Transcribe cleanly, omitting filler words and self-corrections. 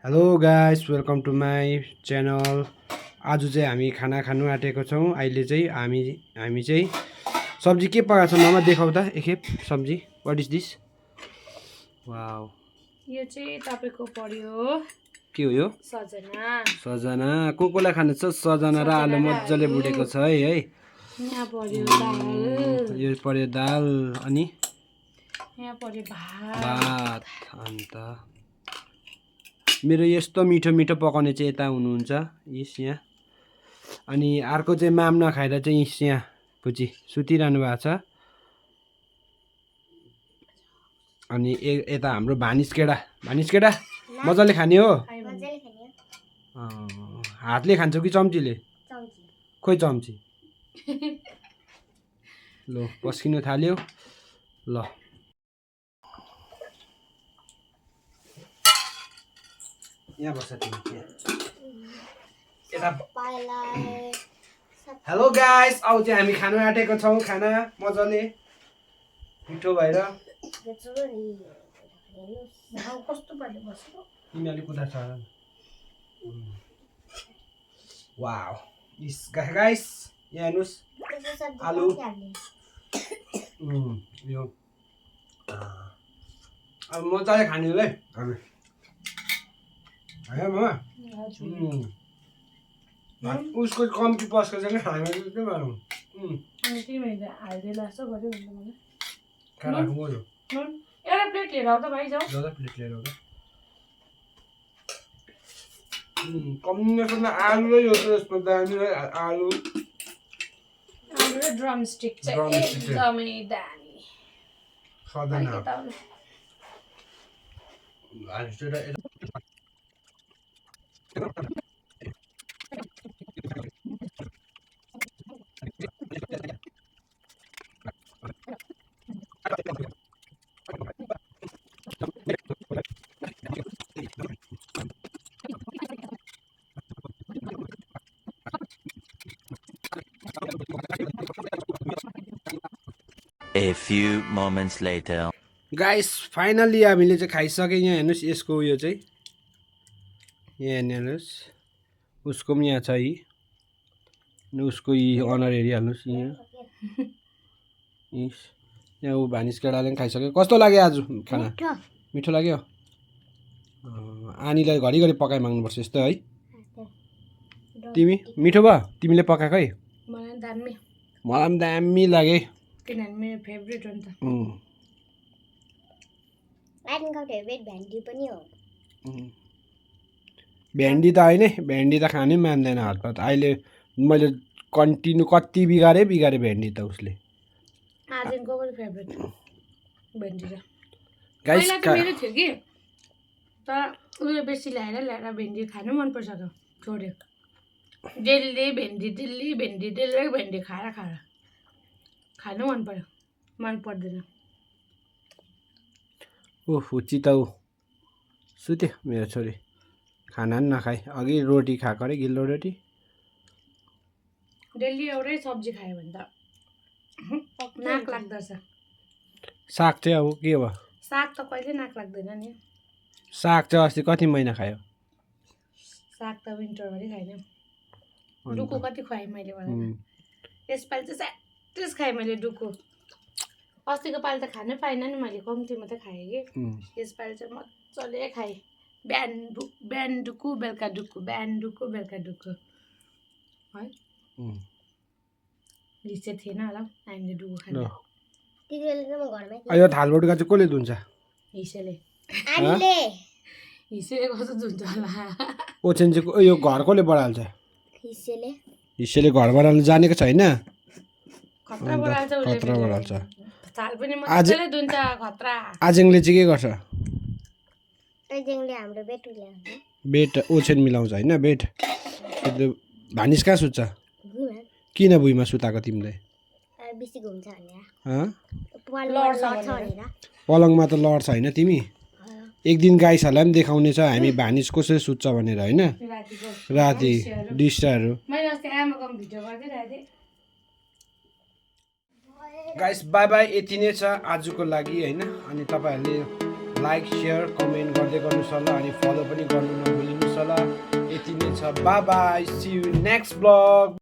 Hello guys welcome to my channel. आज चाहिँ हामी खाना खानु आँटेको छौँ। अहिले चाहिँ हामी चाहिँ सब्जी के पकाएको छौँ मामा देखाउ त एकखेप सब्जी। What is this? वाउ, यो चाहिँ तपाईको पर्यो के हो यो? सजना। सजना कोलाई खानु छ? सजना र आलु मजाले भुटेको छ है। यहाँ पर्यो दाल, यो पर्यो दाल अनि यहाँ पर्यो भात। अन्त मेरो यस्तो मिठो मिठो पकाउने चाहिँ यता हुनुहुन्छ इस यहाँ। अनि अर्को चाहिँ माम नखाएर चाहिँ इस यहाँ पुची सुतिरहनु भएको छ। अनि यता हाम्रो भानिस केडा मजाले खाने हो। हातले खान्छौ कि चम्चीले? खोइ चम्ची। ल पस्किनु थाल्यो। ल यहाँ बस्छ तिमी। हेलो गाइस, अब चाहिँ हामी खानु आँटेको छौँ। खाना मजाले मिठो भएर कस्तो पाराले बस्नु तिमी अलिक उता छ। वाउ इस गाइस यहाँ हेर्नुहोस् आलु यो अब मजाले खाने है हामी है मामा। उसको कम्ती पस्को चाहिँ हामी के गरौँ? अनि तिमीले हाल्दै लासो गर्यो भने मलाई खाना मज्यो। एउटा प्लेट लिएर आऊ त भाइ जाऊ। ज्यादा प्लेट लिएर आउँदा कम्बिनेसनमा आलु र यो यसमा दामी र आलु र ड्रम स्टिक चाहिँ एकदमै दामी। सजना A few moments later. Guys finally हामीले चाहिँ खाइसक्यो। यहाँ हेर्नुहोस् यसको उयो चाहिँ यहाँ हेर्नुहोस् उसको पनि यहाँ छ। यी उसको यी अनर हेरिहाल्नुहोस्। यहाँ ऊ भानिस केडाले पनि खाइसक्यो। कस्तो लाग्यो आज खाना? मिठो लाग्यो। आनीलाई घरिघरि पकाइ माग्नुपर्छ यस्तो है। तिमी मिठो भयो? तिमीले पकाएको है? मलाई दामी। मलाई पनि दामी लाग्यो। किनभने मेरो फेभरेट हो नि त। आइडनको फेभरेट भेन्डी पनि हो। भेन्डी त होइन, भेन्डी त खानै मान्दैन हतपत। अहिले मैले कन्टिन्यू कति बिगारेँ भेन्डी त उसले। आजको पनि फेभरेट भेन्डी त। गाइस पहिला त मेरो थियो कि तर उसले बेसी ल्याएर भेन्डी खानु मनपर्छ त छोड्यो। डेली भेन्डी खाएर खानु मन पर्दैन। ओह चित सुत्यो मेरो छोरी। खाना पनि नखाए। अघि रोटी खाएको अरे गिलो रोटी। डेली एउटै सब्जी खायो भने त नाक लाग्दछ। साग चाहिँ अब के भयो? साग त कहिले नाक लाग्दैन नि। साग चाहिँ अस्ति कति महिना खायो? साग त विन्टरभरि खाएन। डुकु कति खुवाएँ मैले मलाई। यसपालि चाहिँ स्याटिस खाएँ मैले डुकु। अस्तिको पालि त खानै पाइनँ नि, मैले कम्ती मात्रै खाएँ कि। यसपालि चाहिँ मजाले खाएँ। बिहान डुकु बेलुका डुकु, बिहान डुकु बेलुका डुकु है। रिस चाहिँ थिएन होला हामीले डुकु खाँदा। यो थालबटुका चाहिँ कसले धुन्छ? हिसेले। आनीले हिसेले कसो धुन्छ होला। ओछ्यान चाहिँ यो घर कसले बढाल्छ? हिस्सेले घर बढाल्नु जानेको छैन। खतरा बढाल्छ उसले। खतरा बढाल्छ। थाल पनि मजाले धुन्छ खतरा। आजेङले चाहिँ के गर्छ? आजेङले हाम्रो बेड मिलाउँछ। बेड ओछ्यान मिलाउँछ होइन बेड। भानिस कहाँ सुत्छ? किन भुइँमा सुताएको तिमीले? बेसी घुम्छ भनेर। पलङमा त लड्छ होइन तिमी? एक दिन गाइसहरूलाई पनि देखाउने छ हामी भानिस कसरी सुत्छ भनेर होइन। राति डिस्टाहरू। गाइस बाई बाई, यति नै छ आजको लागि होइन। अनि तपाईँहरूले लाइक सेयर कमेन्ट गर्दै गर्नुहोस् होला अनि फलो पनि गर्नु नभुलिनुहोस् होला। यति नै छ, bye bye, see you next blog.